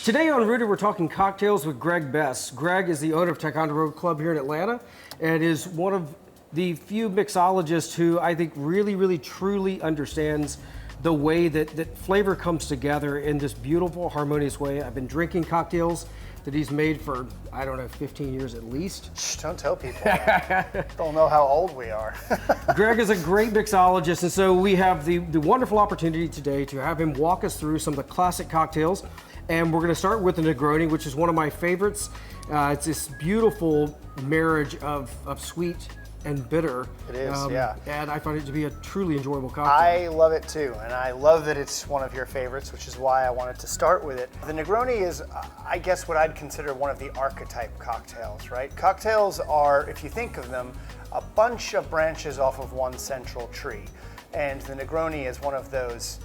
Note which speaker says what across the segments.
Speaker 1: Today on Rooted, we're talking cocktails with Greg Best. Greg is the owner of Ticonderoga Club here in Atlanta and is one of the few mixologists who I think really, truly understands the way that flavor comes together in this beautiful, harmonious way. I've been drinking cocktails that he's made for, I don't know, 15 years at least.
Speaker 2: Shh, don't tell people that. Don't know how old we are.
Speaker 1: Greg is a great mixologist, and so we have the wonderful opportunity today to have him walk us through some of the classic cocktails. And we're gonna start with the Negroni, which is one of my favorites. It's this beautiful marriage of sweet and bitter.
Speaker 2: It is, yeah.
Speaker 1: And I find it to be a truly enjoyable cocktail.
Speaker 2: I love it too, and I love that it's one of your favorites, which is why I wanted to start with it. The Negroni is, I guess, what I'd consider one of the archetype cocktails, right? Cocktails are, if you think of them, a bunch of branches off of one central tree. And the Negroni is one of those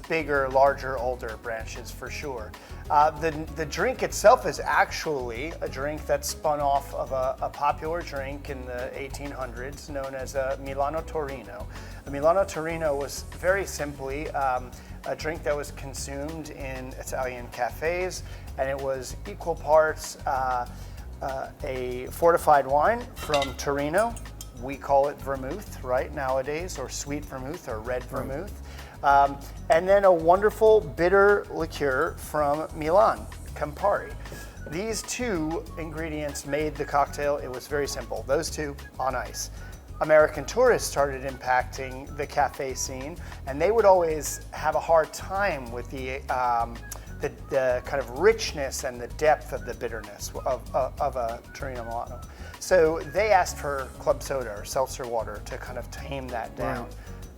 Speaker 2: bigger, larger, older branches for sure. The drink itself is actually a drink that spun off of a popular drink in the 1800s known as a Milano Torino. A Milano Torino was very simply a drink that was consumed in Italian cafes, and it was equal parts a fortified wine from Torino. We call it vermouth, right, nowadays, or sweet vermouth or red vermouth. And then a wonderful bitter liqueur from Milan, Campari. These two ingredients made the cocktail. It was very simple, those two on ice. American tourists started impacting the cafe scene, and they would always have a hard time with the kind of richness and the depth of the bitterness of a Torino Milano. So they asked for club soda or seltzer water to kind of tame that down.
Speaker 1: Right.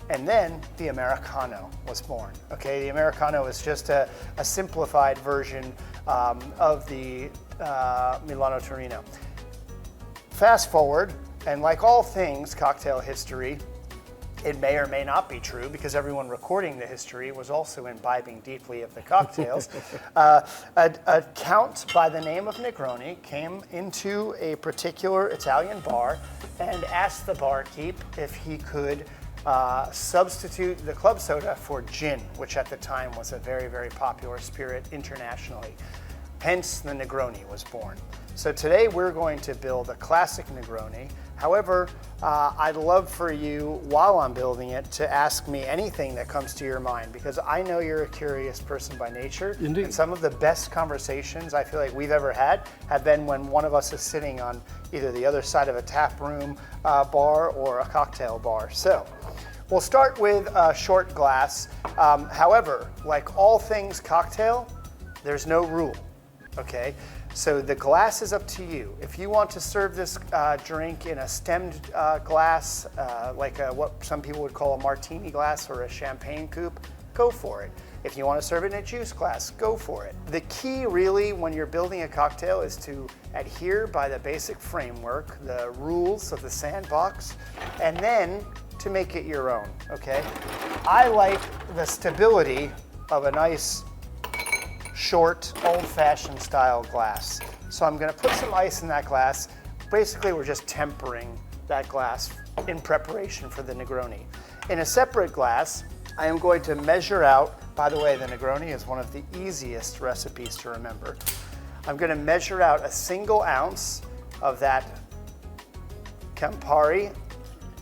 Speaker 2: And then the Americano was born. Okay, the Americano is just a simplified version of the Milano Torino. Fast forward, and like all things cocktail history, it may or may not be true because everyone recording the history was also imbibing deeply of the cocktails. A count by the name of Negroni came into a particular Italian bar and asked the barkeep if he could substitute the club soda for gin, which at the time was a very popular spirit internationally. Hence, the Negroni was born. So today we're going to build a classic Negroni. However, I'd love for you, while I'm building it, to ask me anything that comes to your mind, because I know you're a curious person by nature.
Speaker 1: Indeed.
Speaker 2: And some of the best conversations I feel like we've ever had have been when one of us is sitting on either the other side of a tap room bar or a cocktail bar. So we'll start with a short glass. However, like all things cocktail, there's no rule, okay? So the glass is up to you. If you want to serve this drink in a stemmed glass, like what some people would call a martini glass or a champagne coupe, go for it. If you want to serve it in a juice glass, go for it. The key really when you're building a cocktail is to adhere by the basic framework, the rules of the sandbox, and then to make it your own, okay? I like the stability of a nice short, old-fashioned style glass. So I'm gonna put some ice in that glass. Basically, we're just tempering that glass in preparation for the Negroni. In a separate glass, I am going to measure out, by the way, the Negroni is one of the easiest recipes to remember. I'm gonna measure out a single ounce of that Campari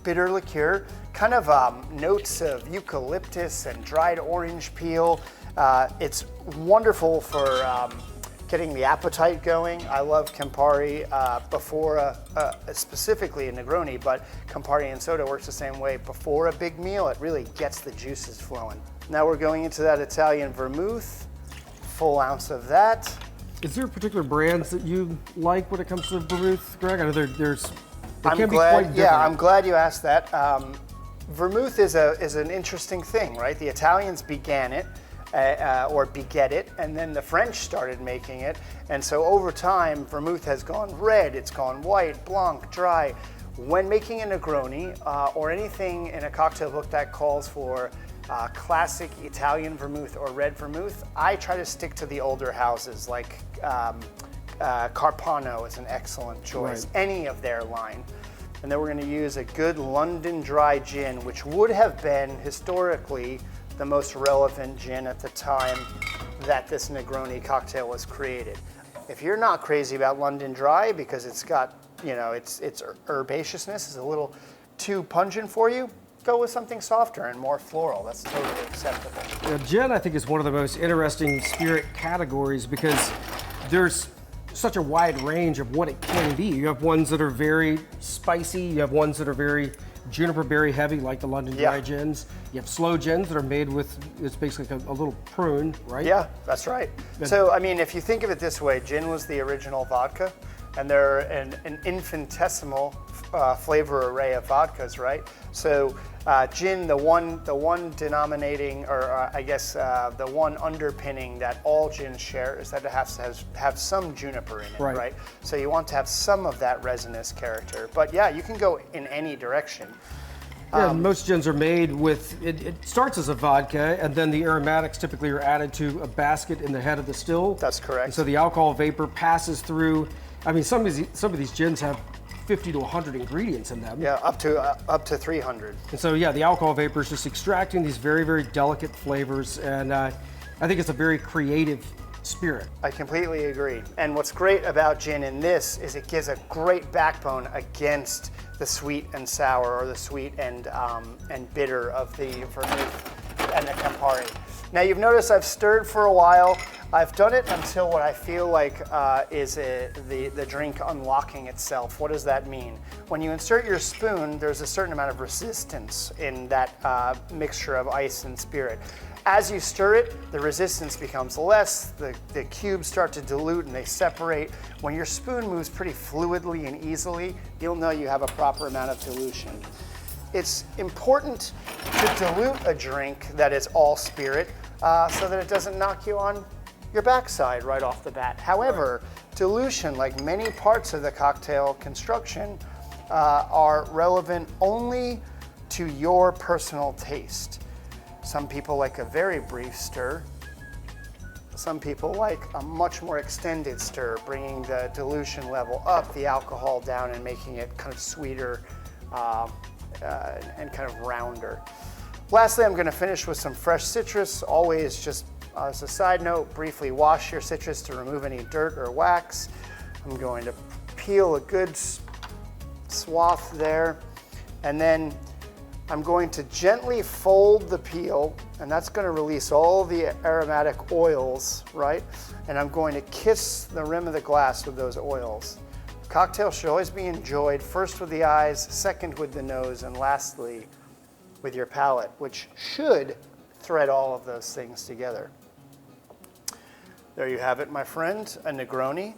Speaker 2: bitter liqueur, kind of notes of eucalyptus and dried orange peel. It's wonderful for getting the appetite going. I love Campari before, specifically a Negroni, but Campari and soda works the same way. Before a big meal, it really gets the juices flowing. Now we're going into that Italian vermouth, full ounce of that.
Speaker 1: Is there particular brands that you like when it comes to vermouth, Greg? I know they
Speaker 2: I'm
Speaker 1: can
Speaker 2: glad,
Speaker 1: be quite different.
Speaker 2: yeah, I'm glad you asked that. Vermouth is an interesting thing, right? The Italians began it, or beget it, and then the French started making it. And so over time, vermouth has gone red, it's gone white, blanc, dry. When making a Negroni, or anything in a cocktail book that calls for classic Italian vermouth or red vermouth, I try to stick to the older houses, like Carpano is an excellent choice,
Speaker 1: Right.
Speaker 2: any of their line. And then we're gonna use a good London dry gin, which would have been historically the most relevant gin at the time. that this Negroni cocktail was created. If you're not crazy about London Dry because it's got, its herbaceousness is a little too pungent for you, go with something softer and more floral. That's totally acceptable.
Speaker 1: Gin, I think, is one of the most interesting spirit categories because there's such a wide range of what it can be. You have ones that are very spicy. You have ones that are very juniper berry heavy, like the London Dry gins. You have slow gins that are made with, it's basically a little prune, right?
Speaker 2: Yeah, that's right. So, I mean, if you think of it this way, gin was the original vodka, and they're an infinitesimal flavor array of vodkas, right? So, gin, the one denominating, or the one underpinning that all gins share is that it has to have some juniper in it, right? So you want to have some of that resinous character. But yeah, you can go in any direction.
Speaker 1: Yeah, most gins are made with, it starts as a vodka, and then the aromatics typically are added to a basket in the head of the still.
Speaker 2: That's correct.
Speaker 1: And so the alcohol vapor passes through. I mean, some of these gins have 50 to 100 ingredients in them.
Speaker 2: Yeah, up to 300.
Speaker 1: And so, yeah, the alcohol vapor is just extracting these very, very delicate flavors, and I think it's a very creative spirit.
Speaker 2: I completely agree. And what's great about gin in this is it gives a great backbone against the sweet and sour, or the sweet and bitter of the vermouth and the Campari. Now, you've noticed I've stirred for a while. I've done it until what I feel like is the drink unlocking itself. What does that mean? When you insert your spoon, there's a certain amount of resistance in that mixture of ice and spirit. As you stir it, the resistance becomes less, the cubes start to dilute and they separate. When your spoon moves pretty fluidly and easily, you'll know you have a proper amount of dilution. It's important to dilute a drink that is all spirit so that it doesn't knock you on your backside right off the bat. However, dilution, like many parts of the cocktail construction, are relevant only to your personal taste. Some people like a very brief stir. Some people like a much more extended stir, bringing the dilution level up, the alcohol down, and making it kind of sweeter and kind of rounder. Lastly, I'm going to finish with some fresh citrus. Always, just as a side note, briefly wash your citrus to remove any dirt or wax. I'm going to peel a good swath there, and then I'm going to gently fold the peel, and that's going to release all the aromatic oils, right? And I'm going to kiss the rim of the glass with those oils. Cocktail should always be enjoyed first with the eyes, second with the nose, and lastly with your palate, which should thread all of those things together. There you have it, my friend, a Negroni.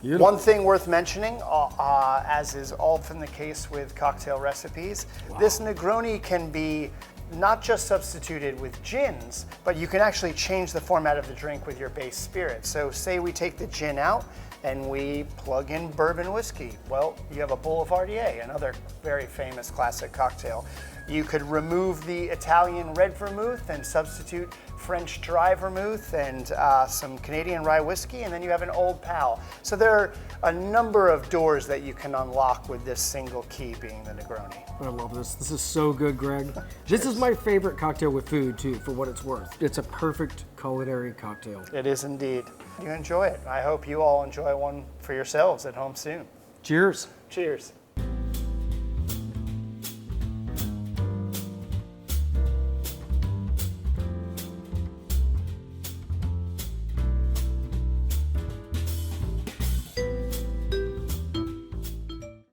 Speaker 2: Beautiful. One thing worth mentioning, as is often the case with cocktail recipes, this Negroni can be not just substituted with gins, but you can actually change the format of the drink with your base spirit. So say we take the gin out and we plug in bourbon whiskey. Well, you have a Boulevardier, another very famous classic cocktail. You could remove the Italian red vermouth and substitute French dry vermouth and some Canadian rye whiskey, and then you have an Old Pal. So there are a number of doors that you can unlock with this single key being the Negroni.
Speaker 1: I love this. This is so good, Greg. This is my favorite cocktail with food, too, for what it's worth. It's a perfect culinary cocktail.
Speaker 2: It is indeed. You enjoy it. I hope you all enjoy one for yourselves at home soon.
Speaker 1: Cheers.
Speaker 2: Cheers.